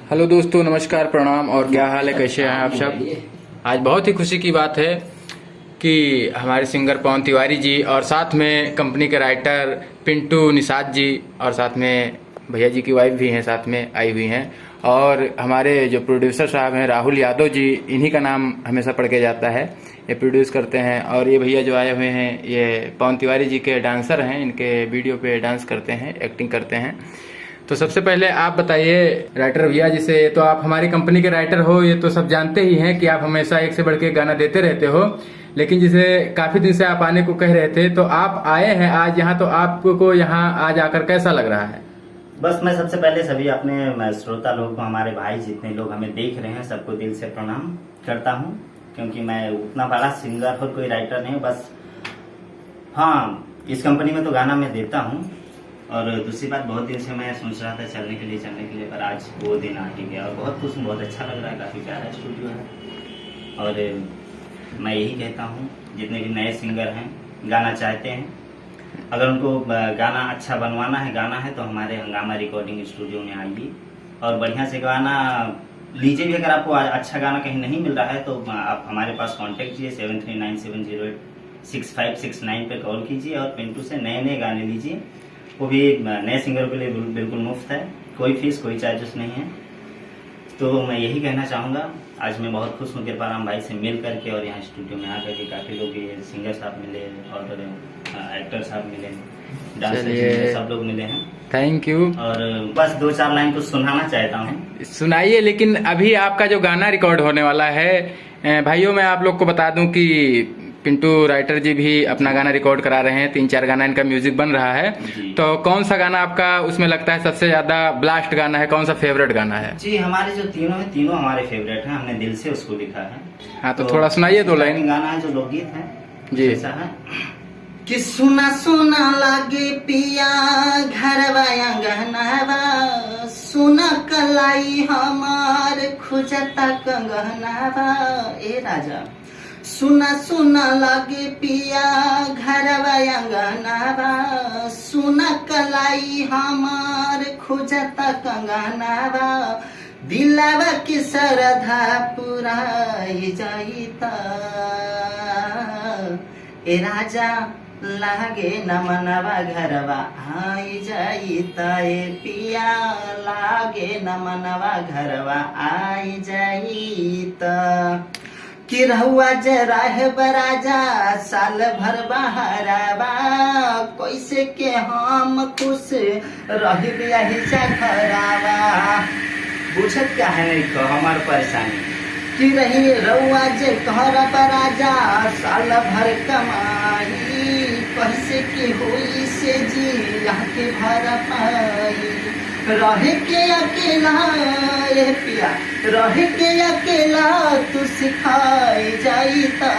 Hello दोस्तों, नमस्कार, प्रणाम। और क्या हाल है, कैसे हैं आप सब। आज बहुत ही खुशी की बात है कि हमारे सिंगर पवन तिवारी जी और साथ में कंपनी के राइटर पिंटू निषाद जी और साथ में भैया जी की वाइफ भी हैं, साथ में आई हुई हैं। और हमारे जो प्रोड्यूसर साहब हैं राहुल यादव जी, इन्हीं का नाम हमेशा पढ़ के जाता है, ये प्रोड्यूस करते हैं। और ये भैया जो आए हुए हैं ये पवन तिवारी जी के डांसर हैं, इनके वीडियो पे डांस करते हैं, एक्टिंग करते हैं। तो सबसे पहले आप बताइए राइटर भैया जी से, तो आप हमारी कंपनी के राइटर हो, ये तो सब जानते ही हैं कि आप हमेशा एक से बढ़ के गाना देते रहते हो। लेकिन जिसे काफी दिन से आप आने को कह रहे थे, तो आप आए हैं आज यहाँ, तो आपको यहाँ आज आकर कैसा लग रहा है। बस मैं सबसे पहले सभी अपने श्रोता लोग को, हमारे भाई जितने लोग हमें देख रहे हैं, सबको दिल से प्रणाम करता हूँ। क्योंकि मैं उतना बड़ा सिंगर और कोई राइटर नहीं, बस हाँ इस कंपनी में तो गाना मैं देता हूँ। और दूसरी बात, बहुत दिन से मैं सोच रहा था चलने के लिए, पर आज वो दिन आ ही गया और बहुत खुश हूँ, बहुत अच्छा लग रहा है, काफ़ी प्यारा स्टूडियो है। और मैं यही कहता हूँ, जितने भी नए सिंगर हैं, गाना चाहते हैं, अगर उनको गाना अच्छा बनवाना है, गाना है, तो हमारे हंगामा रिकॉर्डिंग स्टूडियो में आइए और बढ़िया से गाना लीजिए भी। अगर आपको अच्छा गाना कहीं नहीं मिल रहा है तो आप हमारे पास कांटेक्ट कीजिए, 7397086569 पे कॉल कीजिए और पिंटू से नए गाने लीजिए। वो भी नए सिंगरों के लिए बिल्कुल मुफ्त है, कोई फीस कोई चार्जेस नहीं है। तो मैं यही कहना चाहूँगा, आज मैं बहुत खुश हूँ कृपाराम भाई से मिल करके और यहाँ स्टूडियो में आकर के काफ़ी लोग, ये सिंगर साहब मिले और एक्टर साहब मिले, डांसर सब लोग मिले हैं। Thank you. और बस 2-4 लाइन कुछ सुनाना चाहता हूँ। सुनाइए। लेकिन अभी आपका जो गाना रिकॉर्ड होने वाला है भाइयों, मैं आप लोग को बता दूं कि पिंटू राइटर जी भी अपना गाना रिकॉर्ड करा रहे हैं, 3-4 गाना इनका म्यूजिक बन रहा है। तो कौन सा गाना आपका उसमें लगता है सबसे ज्यादा ब्लास्ट गाना है, कौन सा फेवरेट गाना है। जी हमारे जो तीनों हैं, तीनों हमारे फेवरेट हैं, हमने दिल से उसको लिखा है। हाँ तो थोड़ा सुनाइए 2 लाइन। गाना है जो लोकगीत है जी। ऐसा है कि सुना सुना लागे पिया घरवा गहनावा, सुना कलाई हमार खुजता कंगनावा। ए राजा सुना सुना लागे पिया घरवा अंगनावा, सुना कलाई हमार खुजता कंगनावा, दिलावा की सरधा पुराई जाईता। ए राजा लागे न मनवा घरवा आई जाईता, ए पिया लागे न मनवा घरवा आई जाईता। कि रहुआ जरा है बराजा साल भर बहारावा, कैसे के हम खुश रही खरावा। बुझत क्या है नहीं को हमार परेशानी, कि रही रहुआ जे घर बराजा साल भर कमाई, कैसे के होई से जी यहाँ के भर पाई। रहे के अकेला ये पिया, रहे के अकेला तू सिखाई जाईता।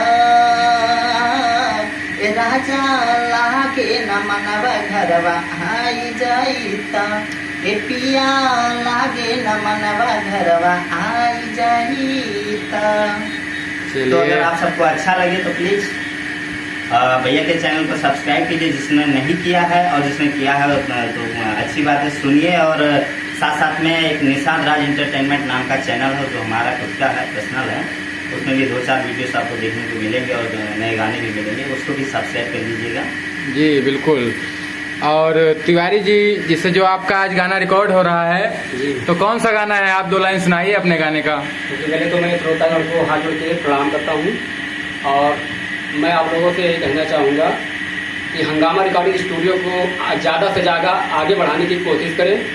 ए राजा लागे न मनवा घरवा आई जाईता, ए पिया लागे न मनवा घरवा आई जाईता। तो अगर आप सबको अच्छा लगे तो प्लीज भैया के चैनल को सब्सक्राइब कीजिए, जिसने नहीं किया है, और जिसने किया है तो अच्छी बात है, सुनिए। और साथ साथ में एक निषाद राज एंटरटेनमेंट नाम का चैनल है जो हमारा खुद का है, पर्सनल है, उसमें भी 2-4 वीडियोस आपको देखने को मिलेंगे और नए गाने भी मिलेंगे, उसको भी सब्सक्राइब कर लीजिएगा। जी बिल्कुल। और तिवारी जी, जिससे जो आपका आज गाना रिकॉर्ड हो रहा है, तो कौन सा गाना है, आप 2 लाइन सुनाइए अपने गाने का। पहले तो मैं श्रोतागण को हाथ जोड़ के प्रणाम करता हूँ और मैं आप लोगों से कहना चाहूँगा कि हंगामा रिकॉर्डिंग स्टूडियो को ज़्यादा से ज़्यादा आगे बढ़ाने की कोशिश करें।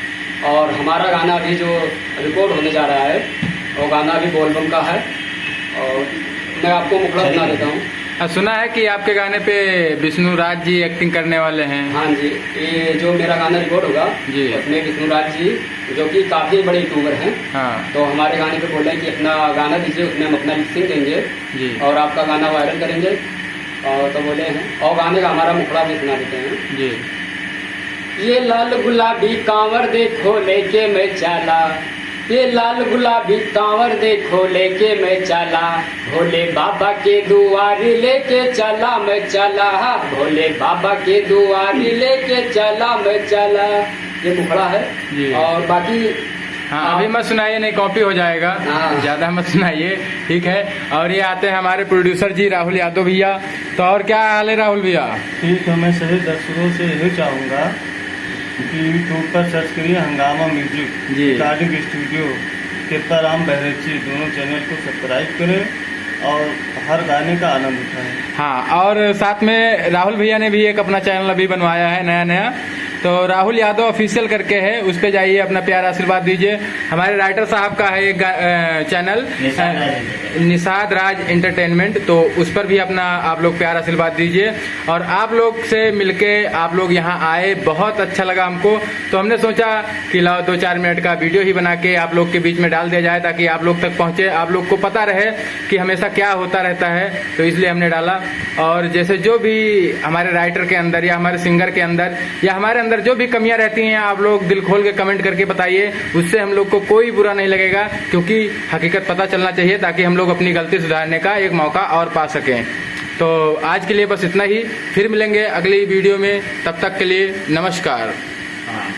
और हमारा गाना अभी जो रिकॉर्ड होने जा रहा है वो गाना अभी बोलबम का है, और मैं आपको मुखड़ा सुना देता हूँ। सुना है कि आपके गाने पे विष्णु राज जी एक्टिंग करने वाले हैं। हाँ जी, ये जो मेरा गाना रिकॉर्ड होगा जी, उसमें विष्णु राज जी जो कि काफ़ी बड़े यूट्यूबर हैं, हाँ, तो हमारे गाने पे बोल रहे हैं कि अपना गाना दीजिए, उसमें हम अपना लिपसिंग देंगे जी, और आपका गाना वायरल करेंगे। और तो बोले हैं, और गाने का हमारा मुखड़ा भी सुना देते हैं जी। ये लाल गुलाबी कांवर देखो लेके मैं चला, ये लाल गुलाबी कांवर देखो लेके मैं चला, भोले बाबा के दुआरी लेके चला मैं चला, भोले बाबा के दुआरी लेके चला मैं चला। ये मुखड़ा है। और बाकी हाँ अभी मत सुनाइए, नहीं कॉपी हो जाएगा। हाँ। ज्यादा मत सुनाइए, ठीक है। और ये आते हैं हमारे प्रोड्यूसर जी राहुल यादव भैया। तो और क्या हाल है राहुल भैया? ठीक है, मैं सभी दर्शकों से यही चाहूँगा कि यूट्यूब पर सर्च करिए हंगामा म्यूजिक जी। रिकॉर्डिंग स्टूडियो, कृपा राम बहरेची, दोनों चैनल को सब्सक्राइब करें और हर गाने का आनंद उठाएं। हाँ, और साथ में राहुल भैया ने भी एक अपना चैनल अभी बनवाया है नया, तो राहुल यादव ऑफिशियल करके है, उस पे जाइए, अपना प्यार आशीर्वाद दीजिए। हमारे राइटर साहब का है एक चैनल निषाद राज एंटरटेनमेंट, तो उस पर भी अपना आप लोग प्यार आशीर्वाद दीजिए। और आप लोग से मिलके आप लोग यहाँ आए, बहुत अच्छा लगा हमको, तो हमने सोचा कि लाओ 2-4 मिनट का वीडियो ही बना के आप लोग के बीच में डाल दिया जाए, ताकि आप लोग तक पहुँचे, आप लोग को पता रहे कि हमेशा क्या होता रहता है, तो इसलिए हमने डाला। और जैसे जो भी हमारे राइटर के अंदर या हमारे सिंगर के अंदर या हमारे अंदर जो भी कमियां रहती हैं, आप लोग दिल खोल के कमेंट करके बताइए, उससे हम लोग को कोई बुरा नहीं लगेगा, क्योंकि हकीकत पता चलना चाहिए, ताकि हम लोग अपनी गलती सुधारने का एक मौका और पा सकें। तो आज के लिए बस इतना ही, फिर मिलेंगे अगली वीडियो में, तब तक के लिए नमस्कार। हाँ।